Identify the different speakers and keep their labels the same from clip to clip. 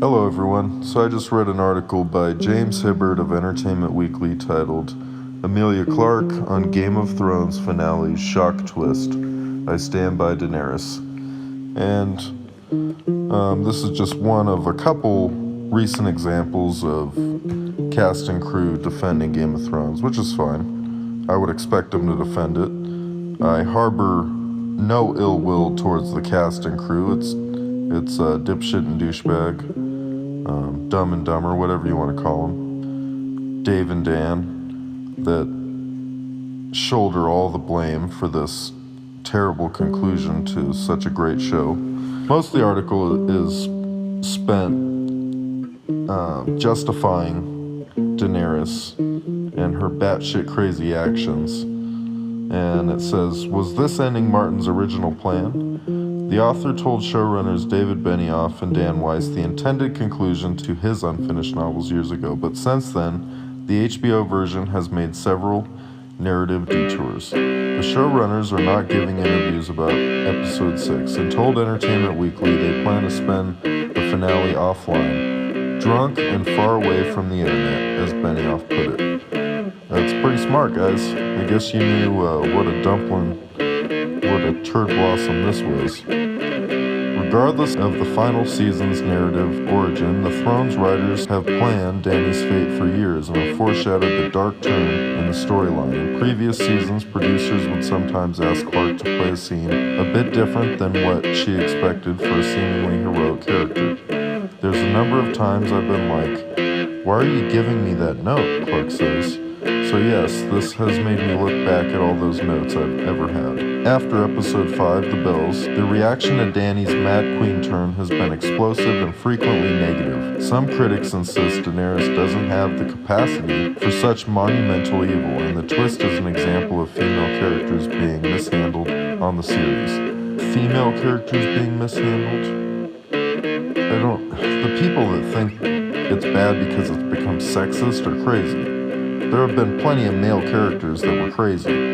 Speaker 1: Hello everyone. So I just read an article by James Hibbert of Entertainment Weekly titled Emilia Clarke on Game of Thrones Finale's Shock Twist. I Stand by Daenerys. And this is just one of a couple recent examples of cast and crew defending Game of Thrones, which is fine. I would expect them to defend it. I harbor no ill will towards the cast and crew. It's dipshit and douchebag. Dumb and Dumber, whatever you want to call them, Dave and Dan, that shoulder all the blame for this terrible conclusion to such a great show. Most of the article is spent justifying Daenerys and her batshit crazy actions. And it says, was this ending Martin's original plan? The author told showrunners David Benioff and Dan Weiss the intended conclusion to his unfinished novels years ago, but since then, the HBO version has made several narrative detours. The showrunners are not giving interviews about episode 6 and told Entertainment Weekly they plan to spend the finale offline, drunk and far away from the internet, as Benioff put it. That's pretty smart, guys. I guess you knew what a turd blossom this was. Regardless of the final season's narrative origin, the Thrones writers have planned Dany's fate for years and have foreshadowed the dark turn in the storyline. In previous seasons, producers would sometimes ask Clarke to play a scene a bit different than what she expected for a seemingly heroic character. There's a number of times I've been like, why are you giving me that note? Clarke says. So yes, this has made me look back at all those notes I've ever had. After episode 5, The Bells, the reaction to Dany's Mad Queen turn has been explosive and frequently negative. Some critics insist Daenerys doesn't have the capacity for such monumental evil, and the twist is an example of female characters being mishandled on the series. Female characters being mishandled? The people that think it's bad because it's become sexist are crazy. There have been plenty of male characters that were crazy.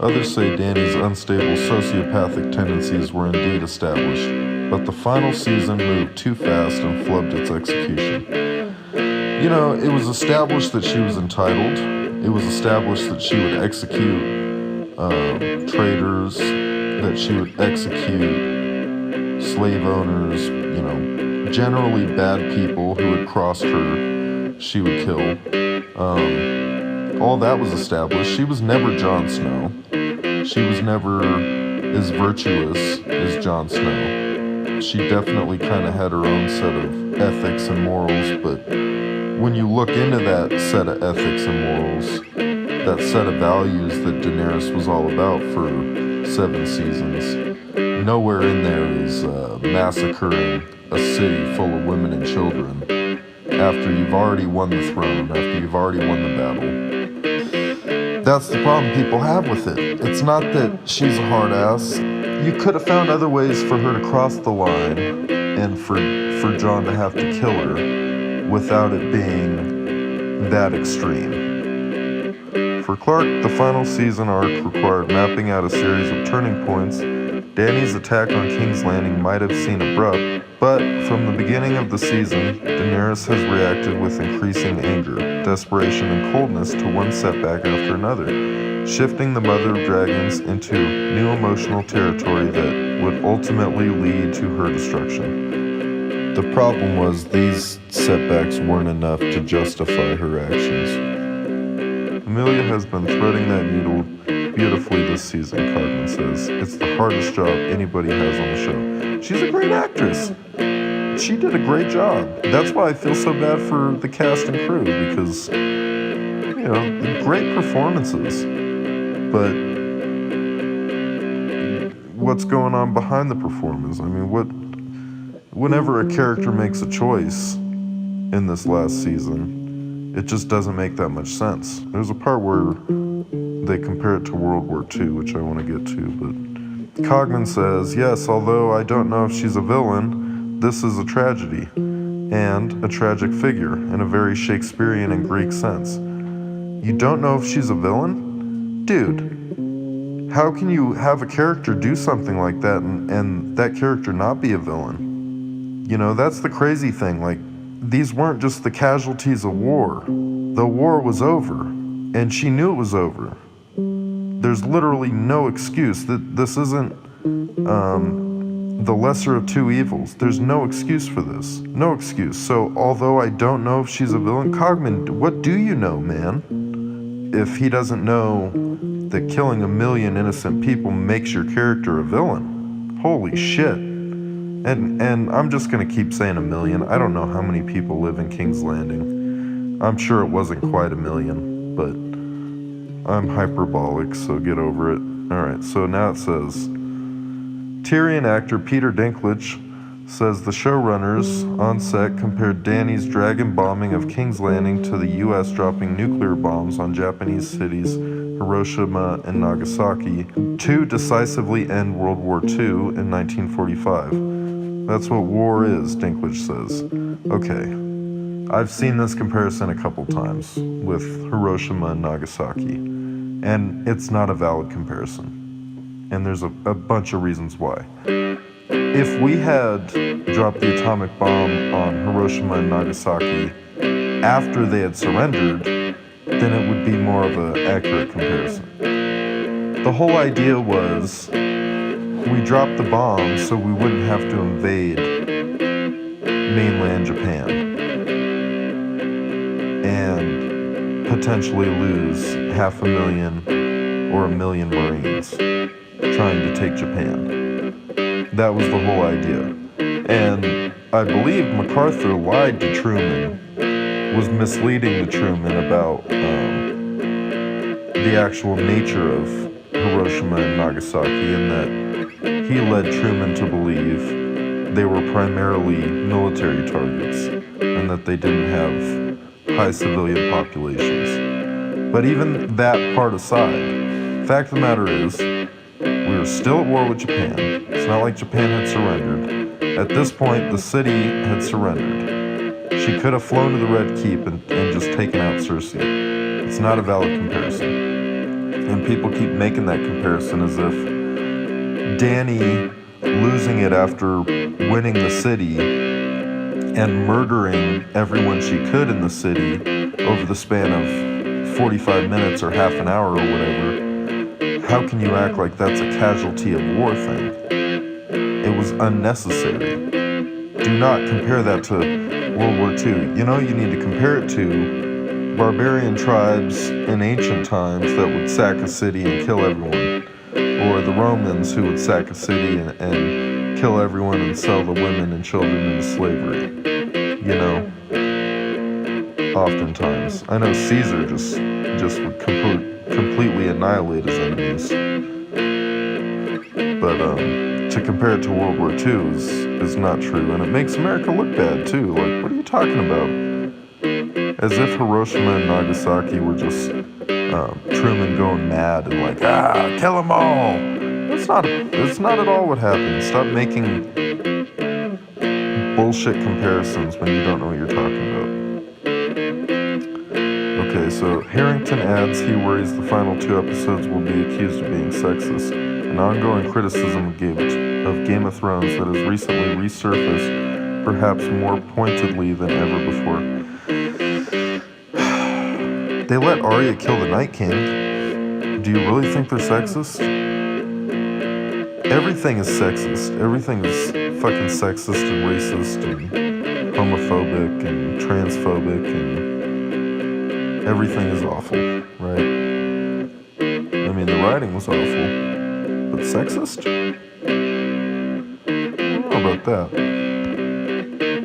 Speaker 1: Others say Dany's unstable sociopathic tendencies were indeed established, but the final season moved too fast and flubbed its execution. You know, it was established that she was entitled. It was established that she would execute traitors, that she would execute slave owners, generally bad people who had crossed her, she would kill. All that was established. She was never Jon Snow. She was never as virtuous as Jon Snow. She definitely kind of had her own set of ethics and morals, but when you look into that set of ethics and morals, that set of values that Daenerys was all about for 7 seasons, nowhere in there is massacring a city full of women and children after you've already won the throne, after you've already won the battle. That's the problem people have with it. It's not that she's a hard ass. You could have found other ways for her to cross the line and for Jon to have to kill her without it being that extreme. For Clarke, the final season arc required mapping out a series of turning points. Dany's attack on King's Landing might have seemed abrupt, but from the beginning of the season, Daenerys has reacted with increasing anger, desperation, and coldness to one setback after another, shifting the Mother of Dragons into new emotional territory that would ultimately lead to her destruction. The problem was these setbacks weren't enough to justify her actions. Emilia has been threading that needle beautifully this season, Cogman says. It's the hardest job anybody has on the show. She's a great actress. She did a great job. That's why I feel so bad for the cast and crew, because, great performances. But what's going on behind the performance? I mean, whenever a character makes a choice in this last season, it just doesn't make that much sense. There's a part where they compare it to World War II, which I want to get to, but Cogman says, yes, although I don't know if she's a villain, this is a tragedy, and a tragic figure, in a very Shakespearean and Greek sense. You don't know if she's a villain? Dude, how can you have a character do something like that and that character not be a villain? That's the crazy thing. Like, these weren't just the casualties of war. The war was over, and she knew it was over. There's literally no excuse. That this isn't the lesser of two evils. There's no excuse for this. No excuse. So, although I don't know if she's a villain, Cogman, what do you know, man? If he doesn't know that killing 1 million innocent people makes your character a villain. Holy shit. And I'm just gonna keep saying 1 million. I don't know how many people live in King's Landing. I'm sure it wasn't quite 1 million, but I'm hyperbolic, so get over it. Alright, so now it says, Tyrion actor Peter Dinklage says the showrunners on set compared Dany's dragon bombing of King's Landing to the US dropping nuclear bombs on Japanese cities Hiroshima and Nagasaki to decisively end World War II in 1945. That's what war is, Dinklage says. Okay, I've seen this comparison a couple times with Hiroshima and Nagasaki, and it's not a valid comparison. And there's a bunch of reasons why. If we had dropped the atomic bomb on Hiroshima and Nagasaki after they had surrendered, then it would be more of an accurate comparison. The whole idea was we dropped the bomb so we wouldn't have to invade mainland Japan and potentially lose 500,000 or 1 million Marines trying to take Japan. That was the whole idea. And I believe MacArthur lied to Truman, was misleading to Truman about the actual nature of Hiroshima and Nagasaki, and that he led Truman to believe they were primarily military targets and that they didn't have high civilian populations. But even that part aside, fact of the matter is, we were still at war with Japan. It's not like Japan had surrendered. At this point, the city had surrendered. She could have flown to the Red Keep and just taken out Cersei. It's not a valid comparison. And people keep making that comparison as if Dany losing it after winning the city and murdering everyone she could in the city over the span of 45 minutes or half an hour or whatever, how can you act like that's a casualty of war thing? It was unnecessary. Do not compare that to World War II. You need to compare it to barbarian tribes in ancient times that would sack a city and kill everyone. Or the Romans who would sack a city and kill everyone and sell the women and children into slavery. Oftentimes. I know Caesar just would completely annihilate his enemies. But to compare it to World War II is not true, and it makes America look bad too. Like, what are you talking about? As if Hiroshima and Nagasaki were just Truman going mad and like, kill them all. That's not at all what happened. Stop making bullshit comparisons when you don't know what you're talking about. Okay, so Harrington adds he worries the final 2 episodes will be accused of being sexist, an ongoing criticism of Game of Thrones that has recently resurfaced, perhaps more pointedly than ever before. They let Arya kill the Night King. Do you really think they're sexist? Everything is sexist. Everything is fucking sexist and racist and homophobic and transphobic and everything is awful, right? I mean, the writing was awful, but sexist? I don't know about that.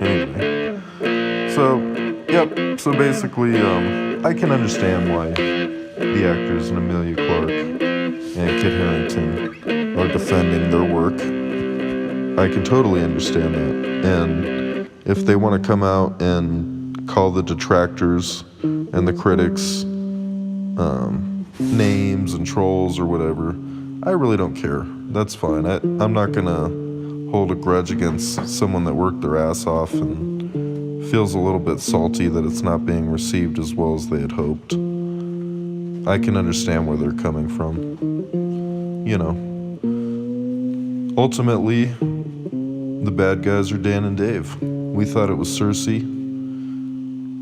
Speaker 1: Anyway, so basically, I can understand why the actors in Emilia Clarke and Kit Harington are defending their work. I can totally understand that. And if they want to come out and call the detractors and the critics names and trolls or whatever, I really don't care. That's fine. I'm not going to hold a grudge against someone that worked their ass off and feels a little bit salty that it's not being received as well as they had hoped. I can understand where they're coming from. Ultimately, the bad guys are Dan and Dave. We thought it was Cersei.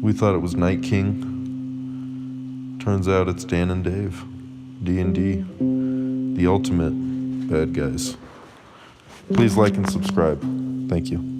Speaker 1: We thought it was Night King. Turns out it's Dan and Dave. D&D. The ultimate bad guys. Please like and subscribe. Thank you.